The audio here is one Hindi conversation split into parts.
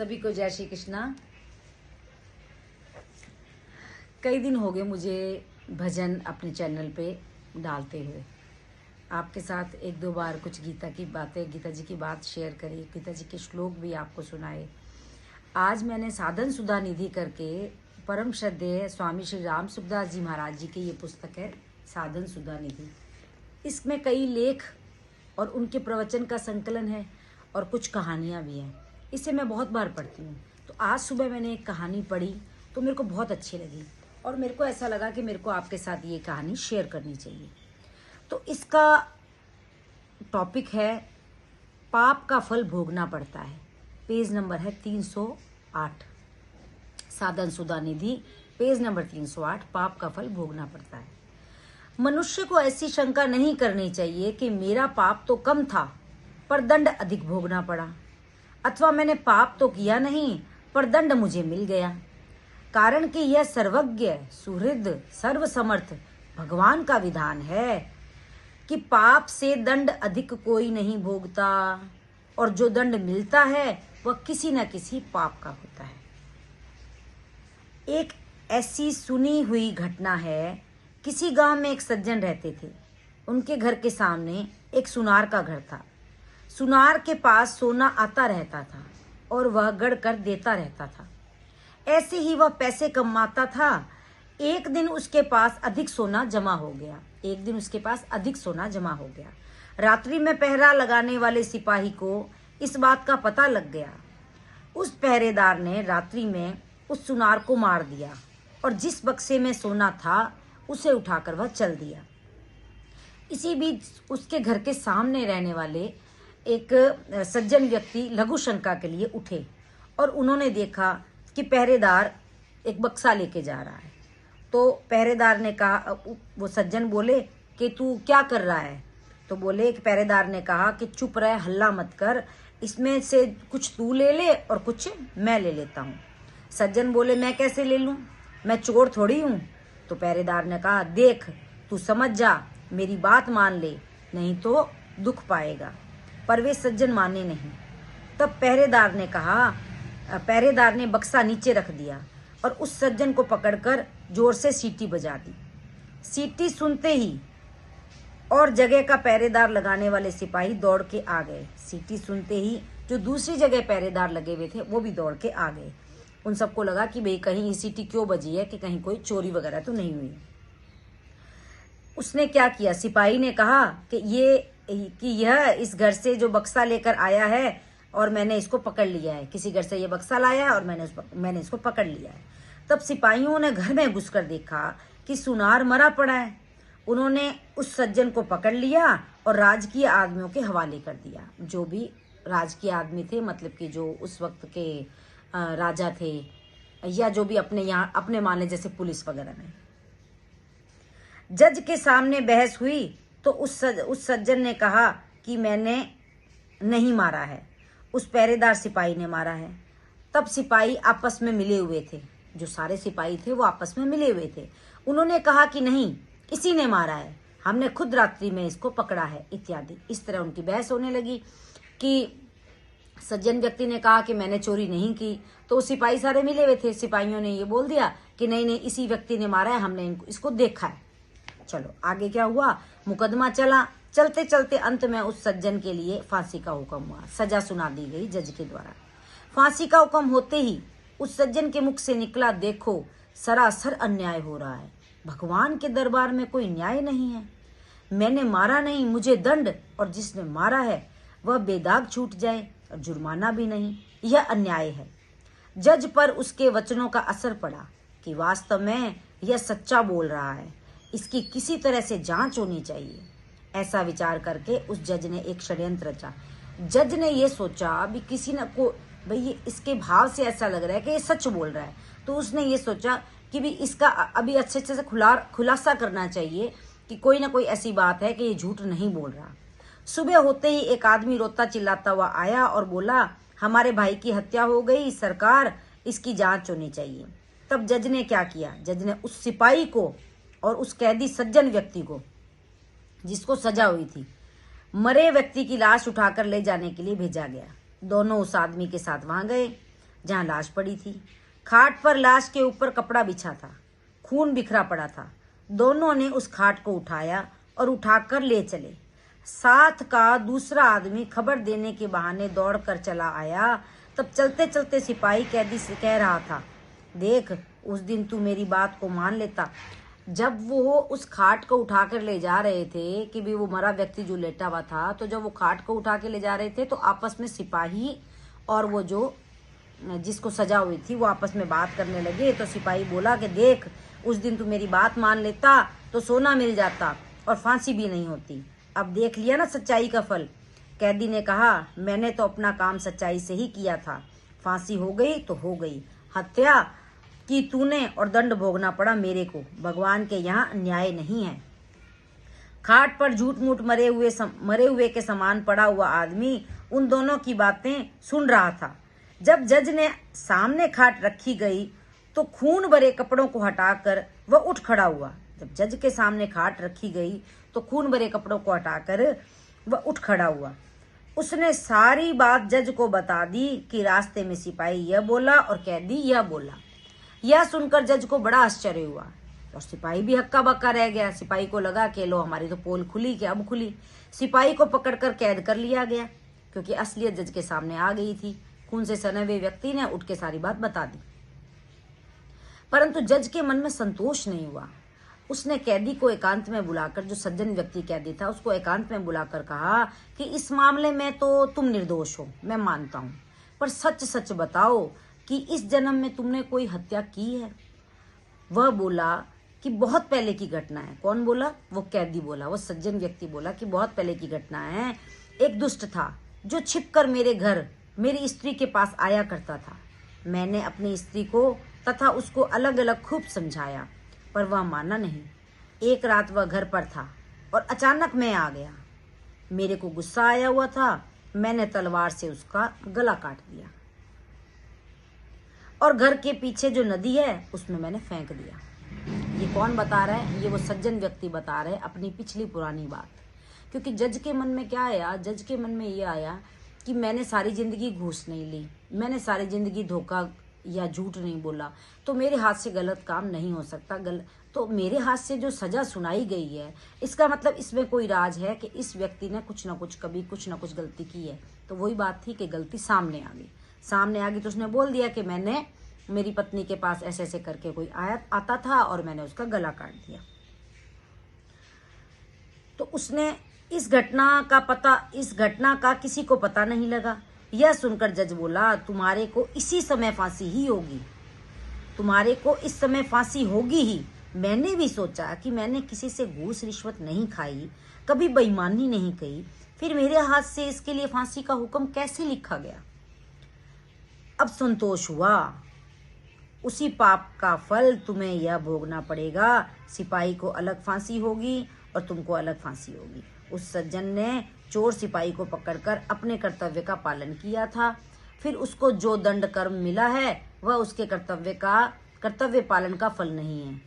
सभी को जय श्री कृष्णा। कई दिन हो गए मुझे भजन अपने चैनल पे डालते हुए। आपके साथ एक दो बार कुछ गीता की बातें, गीता जी की बात शेयर करी, गीता जी के श्लोक भी आपको सुनाए। आज मैंने साधन सुधा निधि करके परम श्रद्धेय स्वामी श्री राम सुखदास जी महाराज जी की ये पुस्तक है साधन सुधा निधि। इसमें कई लेख और उनके प्रवचन का संकलन है और कुछ कहानियाँ भी हैं। इसे मैं बहुत बार पढ़ती हूँ। तो आज सुबह मैंने एक कहानी पढ़ी तो मेरे को बहुत अच्छी लगी और मेरे को ऐसा लगा कि मेरे को आपके साथ ये कहानी शेयर करनी चाहिए। तो इसका टॉपिक है पाप का फल भोगना पड़ता है। पेज नंबर है 308, साधन सुधा निधि, पेज नंबर 308, पाप का फल भोगना पड़ता है। मनुष्य को ऐसी शंका नहीं करनी चाहिए कि मेरा पाप तो कम था पर दंड अधिक भोगना पड़ा, अथवा मैंने पाप तो किया नहीं पर दंड मुझे मिल गया। कारण कि यह सर्वज्ञ, सुहृद, सर्वसमर्थ भगवान का विधान है कि पाप से दंड अधिक कोई नहीं भोगता और जो दंड मिलता है वह किसी न किसी पाप का होता है। एक ऐसी सुनी हुई घटना है। किसी गांव में एक सज्जन रहते थे। उनके घर के सामने एक सुनार का घर था। सुनार के पास सोना आता रहता था और वह गढ़ कर देता रहता था। ऐसे ही वह पैसे कमाता था। एक दिन उसके पास अधिक सोना जमा हो गया। रात्रि में पहरा लगाने वाले सिपाही को इस बात का पता लग गया। उस पहरेदार ने रात्रि में उस सुनार को मार दिया और जिस बक्से में सोना था उसे उठाकर वह चल दिया। इसी बीच उसके घर के सामने रहने वाले एक सज्जन व्यक्ति लघु शंका के लिए उठे और उन्होंने देखा कि पहरेदार एक बक्सा लेके जा रहा है। तो पहरेदार ने कहा, वो सज्जन बोले कि तू क्या कर रहा है? तो बोले कि पहरेदार ने कहा कि चुप रहे, हल्ला मत कर, इसमें से कुछ तू ले ले और कुछ मैं ले लेता हूँ। सज्जन बोले मैं कैसे ले लूँ, मैं चोर थोड़ी हूँ। तो पहरेदार ने कहा देख, तू समझ जा, मेरी बात मान ले, नहीं तो दुख पाएगा। पर वे सज्जन माने नहीं। तब पहरेदार ने बक्सा नीचे रख दिया और उस सज्जन को पकड़कर जोर से सीटी बजा दी। सीटी सुनते ही और जगह का पहरेदार लगाने वाले सिपाही दौड़ के आ गए। सीटी सुनते ही जो दूसरी जगह पहरेदार लगे हुए थे वो भी दौड़ के आ गए। उन सबको लगा कि भाई कहीं ये सीटी क्यों बजी है, कि कहीं कोई चोरी वगैरह तो नहीं हुई। उसने क्या किया, सिपाही ने कहा कि यह इस घर से जो बक्सा लेकर आया है और मैंने इसको पकड़ लिया है। किसी घर से ये बक्सा लाया है और मैंने इसको पकड़ लिया है। तब सिपाहियों ने घर में घुसकर देखा कि सुनार मरा पड़ा है। उन्होंने उस सज्जन को पकड़ लिया और राजकीय आदमियों के हवाले कर दिया। जो भी राजकीय आदमी थे, मतलब कि जो उस वक्त के राजा थे या जो भी अपने माने, जैसे पुलिस वगैरह में। जज के सामने बहस हुई तो उस सज्जन ने कहा कि मैंने नहीं मारा है, उस पहरेदार सिपाही ने मारा है। तब सिपाही आपस में मिले हुए थे, जो सारे सिपाही थे वो आपस में मिले हुए थे। उन्होंने कहा कि नहीं, इसी ने मारा है, हमने खुद रात्रि में इसको पकड़ा है, इत्यादि। इस तरह उनकी बहस होने लगी कि सज्जन व्यक्ति ने कहा कि मैंने चोरी नहीं की, तो सिपाही सारे मिले हुए थे। सिपाहियों ने ये बोल दिया कि नहीं, इसी व्यक्ति ने मारा है, हमने इसको देखा है। चलो आगे क्या हुआ, मुकदमा चला। चलते चलते अंत में उस सज्जन के लिए फांसी का हुक्म हुआ, सजा सुना दी गई जज के द्वारा। फांसी का हुक्म होते ही उस सज्जन के मुख से निकला, देखो सरासर अन्याय हो रहा है, भगवान के दरबार में कोई न्याय नहीं है। मैंने मारा नहीं, मुझे दंड, और जिसने मारा है वह बेदाग छूट जाए और जुर्माना भी नहीं, यह अन्याय है। जज पर उसके वचनों का असर पड़ा कि वास्तव में यह सच्चा बोल रहा है, इसकी किसी तरह से जांच होनी चाहिए। ऐसा विचार करके उस जज ने एक षड्यंत्र रचा। जज ने ये सोचा भी किसी न को, भाई इसके भाव से ऐसा लग रहा है कि ये सच बोल रहा है, तो उसने ये सोचा कि भी इसका अभी अच्छे से खुलासा करना चाहिए कि कोई ना कोई ऐसी बात है कि ये झूठ नहीं बोल रहा। सुबह होते ही एक आदमी रोता चिल्लाता हुआ आया और बोला, हमारे भाई की हत्या हो गई, सरकार इसकी जांच होनी चाहिए। तब जज ने क्या किया, जज ने उस सिपाही को और उस कैदी सज्जन व्यक्ति को, जिसको सजा हुई थी, मरे व्यक्ति की लाश उठाकर ले जाने के लिए भेजा गया। दोनों उस आदमी के साथ वहां गए। जहाँ लाश पड़ी थी। खाट पर लाश के ऊपर कपड़ा बिछा था, खून बिखरा पड़ा था। दोनों ने उस खाट को उठाया और उठाकर ले चले। साथ का दूसरा आदमी खबर देने के बहाने दौड़कर चला आया। तब चलते चलते सिपाही कैदी से कह रहा था, देख, उस दिन तू मेरी बात को मान लेता। जब वो उस खाट को उठाकर ले जा रहे थे कि भी वो मरा व्यक्ति जो लेटा हुआ था, तो जब वो खाट को उठा के ले जा रहे थे तो आपस में सिपाही और वो जो जिसको सजा हुई थी वो आपस में बात करने लगे। तो सिपाही बोला कि देख, उस दिन तू मेरी बात मान लेता तो सोना मिल जाता और फांसी भी नहीं होती। अब देख लिया ना सच्चाई का फल। कैदी ने कहा, मैंने तो अपना काम सच्चाई से ही किया था। फांसी हो गई तो हो गई, हत्या की तूने और दंड भोगना पड़ा मेरे को। भगवान के यहाँ न्याय नहीं है। खाट पर झूठ मूठ मरे हुए के समान पड़ा हुआ आदमी उन दोनों की बातें सुन रहा था। जब जज ने सामने खाट रखी गई तो खून भरे कपड़ों को हटाकर वह उठ खड़ा हुआ। जब जज के सामने खाट रखी गई तो खून भरे कपड़ों को हटाकर वह उठ खड़ा हुआ। उसने सारी बात जज को बता दी कि रास्ते में सिपाही यह बोला और कैदी यह बोला। यह सुनकर जज को बड़ा आश्चर्य हुआ और सिपाही भी हक्का बक्का रह गया। सिपाही को लगा कि लो, हमारी तो पोल खुली कि अब खुली। सिपाही को पकड़कर कैद कर लिया गया क्योंकि असलियत जज के सामने आ गई थी। खून से सने हुए व्यक्ति ने उठ के सारी बात बता दी, परंतु जज के मन में संतोष नहीं हुआ। उसने कैदी को एकांत में बुलाकर, जो सज्जन व्यक्ति कैदी था, उसको एकांत में बुलाकर कहा कि इस मामले में तो तुम निर्दोष हो, मैं मानता हूँ, पर सच सच बताओ कि इस जन्म में तुमने कोई हत्या की है। वह बोला कि बहुत पहले की घटना है। कौन बोला? वो कैदी बोला, वो सज्जन व्यक्ति बोला कि बहुत पहले की घटना है। एक दुष्ट था जो छिपकर मेरे घर मेरी स्त्री के पास आया करता था। मैंने अपनी स्त्री को तथा उसको अलग अलग खूब समझाया, पर वह माना नहीं। एक रात वह घर पर था और अचानक मैं आ गया। मेरे को गुस्सा आया हुआ था, मैंने तलवार से उसका गला काट दिया और घर के पीछे जो नदी है उसमें मैंने फेंक दिया। ये कौन बता रहा है? ये वो सज्जन व्यक्ति बता रहे अपनी पिछली पुरानी बात। क्योंकि जज के मन में क्या आया? जज के मन में ये आया कि मैंने सारी जिंदगी घूस नहीं ली, मैंने सारी जिंदगी धोखा या झूठ नहीं बोला, तो मेरे हाथ से गलत काम नहीं हो सकता। तो मेरे हाथ से जो सजा सुनाई गई है, इसका मतलब इसमें कोई राज है कि इस व्यक्ति ने कुछ ना कुछ कभी कुछ ना कुछ गलती की है। तो वही बात थी कि गलती सामने आ गई। तो उसने बोल दिया कि मैंने मेरी पत्नी के पास ऐसे ऐसे करके कोई आता था और मैंने उसका गला काट दिया। तो उसने इस घटना का किसी को पता नहीं लगा। यह सुनकर जज बोला, तुम्हारे को इसी समय फांसी ही होगी, तुम्हारे को इस समय फांसी होगी ही। मैंने भी सोचा कि मैंने किसी से घूस रिश्वत नहीं खाई, कभी बेईमानी नहीं की, फिर मेरे हाथ से इसके लिए फांसी का हुक्म कैसे लिखा गया। अब संतोष हुआ, उसी पाप का फल तुम्हें यह भोगना पड़ेगा। सिपाही को अलग फांसी होगी और तुमको अलग फांसी होगी। उस सज्जन ने चोर सिपाही को पकड़कर अपने कर्तव्य का पालन किया था। फिर उसको जो दंड कर्म मिला है वह उसके कर्तव्य पालन का फल नहीं है।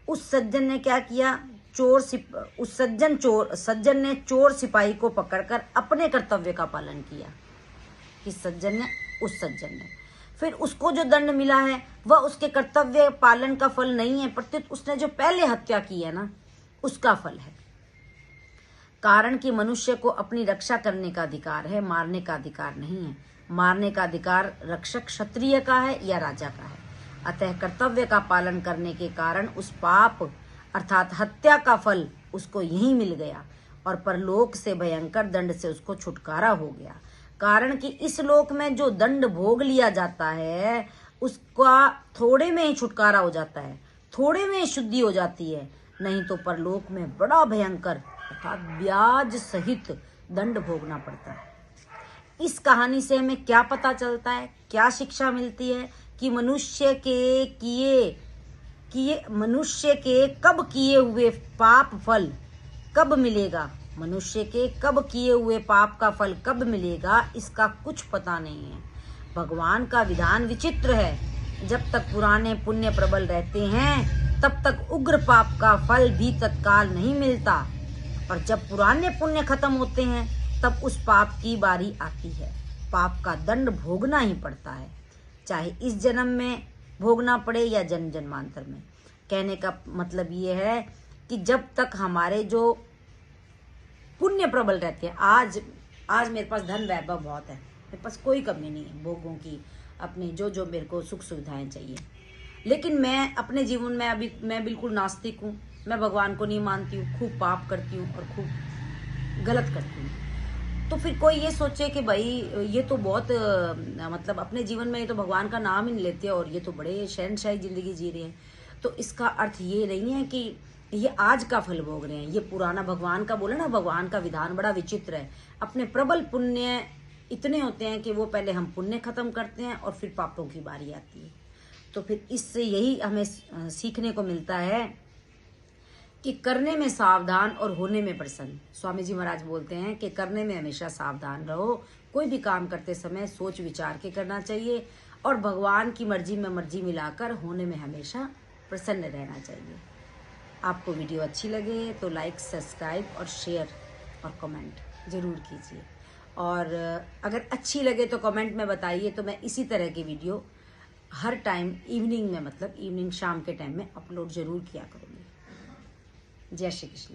उस सज्जन ने क्या किया? सज्जन ने चोर सिपाही को पकड़कर अपने कर्तव्य का पालन किया। इस सज्जन ने, उस सज्जन ने फिर उसको जो दंड मिला है वह उसके कर्तव्य पालन का फल नहीं है, प्रत्युत उसने जो पहले हत्या की है ना, उसका फल है। कारण कि मनुष्य को अपनी रक्षा करने का अधिकार है, मारने का अधिकार नहीं है। मारने का अधिकार रक्षक क्षत्रिय का है या राजा का है। अतः कर्तव्य का पालन करने के कारण उस पाप अर्थात हत्या का फल उसको यही मिल गया और परलोक से भयंकर दंड से उसको छुटकारा हो गया। कारण कि इस लोक में जो दंड भोग लिया जाता है उसका थोड़े में ही छुटकारा हो जाता है, थोड़े में ही शुद्धि हो जाती है, नहीं तो परलोक में बड़ा भयंकर अर्थात ब्याज सहित दंड भोगना पड़ता है। इस कहानी से हमें क्या पता चलता है, क्या शिक्षा मिलती है कि मनुष्य के कब किए हुए पाप फल कब मिलेगा, मनुष्य के कब किए हुए पाप का फल कब मिलेगा, इसका कुछ पता नहीं है। भगवान का विधान विचित्र है। जब तक पुराने पुण्य प्रबल रहते हैं तब तक उग्र पाप का फल भी तत्काल नहीं मिलता, और जब पुराने पुण्य खत्म होते हैं तब उस पाप की बारी आती है। पाप का दंड भोगना ही पड़ता है। चाहे इस जन्म में भोगना पड़े या जन्म जन्मांतर में। कहने का मतलब ये है कि जब तक हमारे जो पुण्य प्रबल रहते हैं, आज मेरे पास धन वैभव बहुत है, मेरे पास कोई कमी नहीं है भोगों की, अपने जो मेरे को सुख सुविधाएं चाहिए, लेकिन मैं अपने जीवन में मैं बिल्कुल नास्तिक हूँ, मैं भगवान को नहीं मानती हूँ, खूब पाप करती हूँ और खूब गलत करती हूँ। तो फिर कोई ये सोचे कि भाई ये तो बहुत मतलब अपने जीवन में ये तो भगवान का नाम ही नहीं लेते और ये तो बड़े शहनशाही जिंदगी जी रहे हैं। तो इसका अर्थ ये नहीं है कि ये आज का फल भोग रहे हैं, ये पुराना भगवान का बोला ना, भगवान का विधान बड़ा विचित्र है। अपने प्रबल पुण्य इतने होते हैं कि वो पहले हम पुण्य खत्म करते हैं और फिर पापों की बारी आती है। तो फिर इससे यही हमें सीखने को मिलता है कि करने में सावधान और होने में प्रसन्न। स्वामी जी महाराज बोलते हैं कि करने में हमेशा सावधान रहो, कोई भी काम करते समय सोच विचार के करना चाहिए और भगवान की मर्जी में मर्जी मिलाकर होने में हमेशा प्रसन्न रहना चाहिए। आपको वीडियो अच्छी लगे तो लाइक, सब्सक्राइब और शेयर और कमेंट जरूर कीजिए, और अगर अच्छी लगे तो कमेंट में बताइए, तो मैं इसी तरह की वीडियो हर टाइम इवनिंग में, मतलब इवनिंग शाम के टाइम में अपलोड जरूर किया करूँगी। जय श्री कृष्ण।